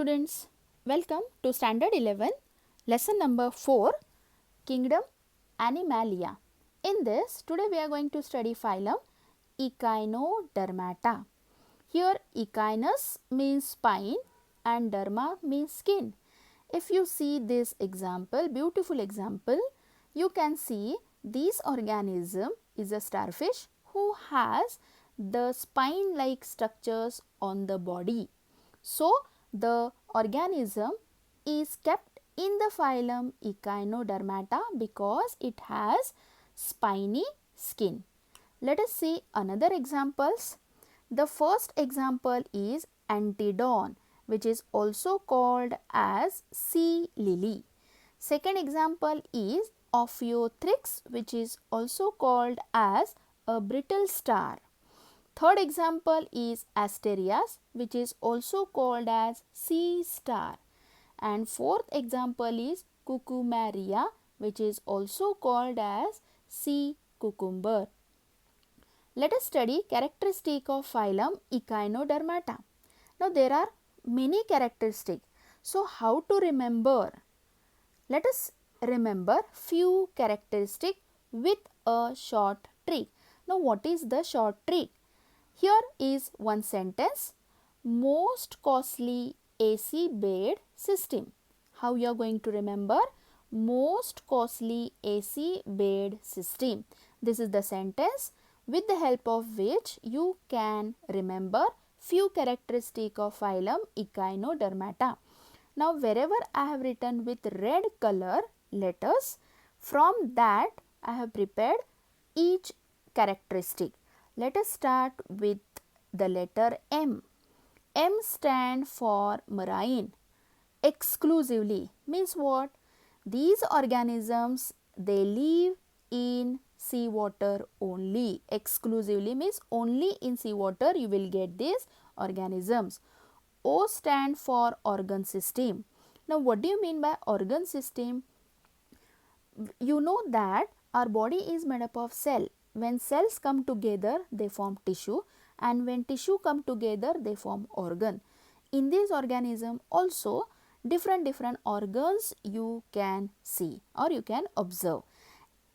students, welcome to Standard 11, lesson number 4, Kingdom Animalia. In this, today we are going to study phylum Echinodermata. Here echinus means spine and derma means skin. If you see this example, beautiful example, you can see this organism is a starfish who has the spine-like structures on the body. So, the organism is kept in the phylum Echinodermata because it has spiny skin. Let us see another examples. The first example is Antedon, which is also called as sea lily. Second example is Ophiothrix, which is also called as a brittle star. Third example is Asterias, which is also called as sea star. And fourth example is Cucumaria, which is also called as sea cucumber. Let us study characteristic of phylum Echinodermata. Now there are many characteristics. So how to remember? Let us remember few characteristics with a short trick. Now what is the short trick? Here is one sentence, most costly AC bed system. How you are going to remember? Most costly AC bed system. This is the sentence with the help of which you can remember few characteristics of phylum Echinodermata. Now wherever I have written with red color letters, from that I have prepared each characteristic. Let us start with the letter M. M stand for marine. Exclusively means what? These organisms, they live in seawater only. Exclusively means only in seawater you will get these organisms. O stand for organ system. Now what do you mean by organ system? You know that our body is made up of cell. When cells come together, they form tissue, and when tissue come together, they form organ. In this organism also different organs you can see or you can observe.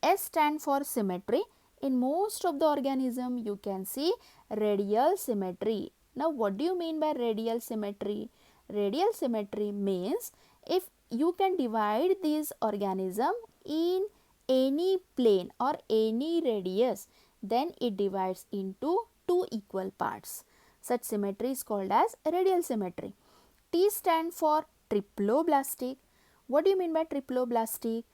S stand for symmetry. In most of the organism you can see radial symmetry. Now what do you mean by radial symmetry? Radial symmetry means if you can divide this organism in any plane or any radius, then it divides into two equal parts. Such symmetry is called as radial symmetry. T stand for triploblastic. What do you mean by triploblastic?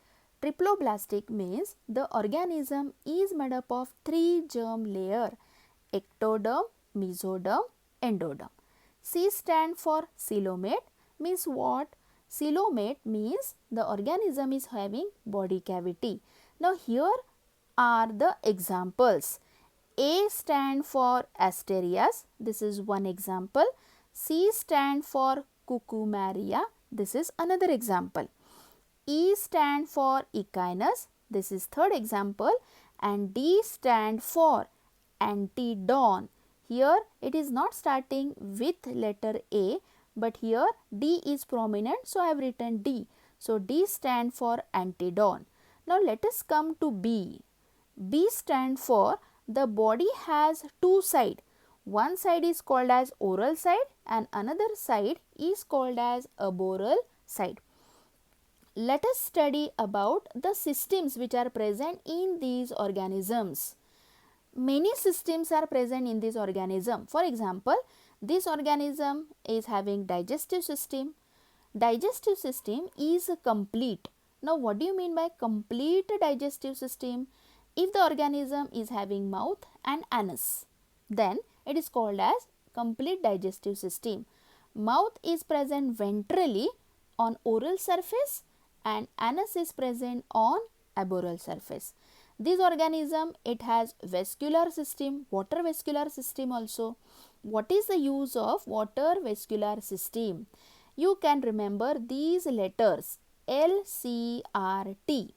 Triploblastic means the organism is made up of three germ layer: ectoderm, mesoderm, endoderm. C stand for coelomate. Means what? Coelomate means the organism is having body cavity. Now here are the examples. A stand for Asterias. This is one example. C stand for Cucumaria. This is another example. E stand for Echinus. This is third example. And D stand for Antedon. Here it is not starting with letter A, but here D is prominent, so I have written D. So D stand for Antedon. Now let us come to B. B stand for the body has two sides. One side is called as oral side and another side is called as aboral side. Let us study about the systems which are present in these organisms. Many systems are present in this organism. For example, this organism is having digestive system. Digestive system is complete. Now what do you mean by complete digestive system? If the organism is having mouth and anus, then it is called as complete digestive system. Mouth is present ventrally on oral surface and anus is present on aboral surface. This organism, it has vascular system, water vascular system also. What is the use of water vascular system? You can remember these letters L, C, R, T.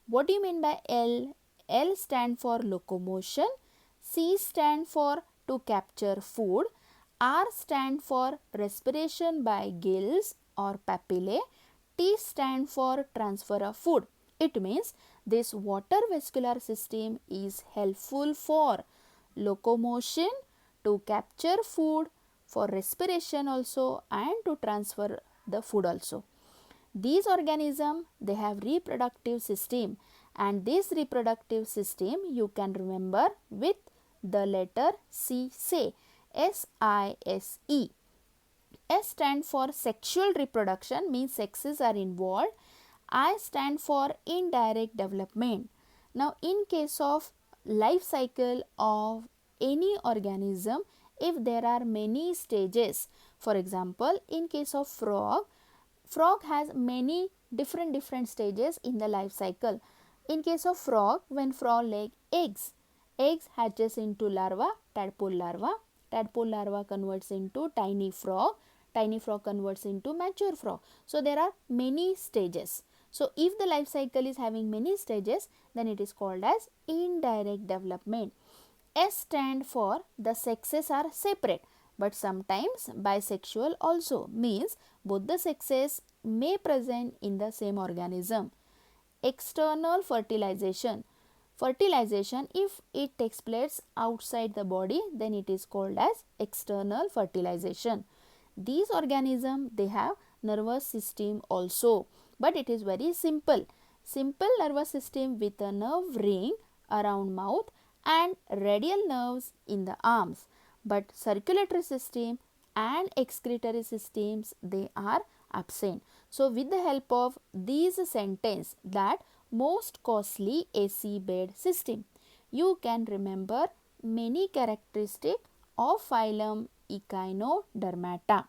What do you mean by L? L stand for locomotion, C stand for to capture food, R stand for respiration by gills or papillae. T stand for transfer of food. It means this water vascular system is helpful for locomotion, to capture food, for respiration also, and to transfer the food also. These organisms, they have reproductive system, and this reproductive system you can remember with the letter C, say SISE. S stand for sexual reproduction, means sexes are involved. I stand for indirect development. Now in case of life cycle of any organism, if there are many stages, for example in case of frog has many different stages in the life cycle. In case of frog, when frog lay eggs, eggs hatches into larva, tadpole larva converts into tiny frog converts into mature frog. So there are many stages. So if the life cycle is having many stages, then it is called as indirect development. S stand for the sexes are separate, but sometimes bisexual also, means both the sexes may present in the same organism. External fertilization. Fertilization, if it takes place outside the body, then it is called as external fertilization. These organisms, they have nervous system also, but it is very simple. Simple nervous system with a nerve ring around mouth and radial nerves in the arms. But circulatory system and excretory systems, they are absent. So with the help of these sentence, that most costly AC bed system, you can remember many characteristics of phylum Echinodermata.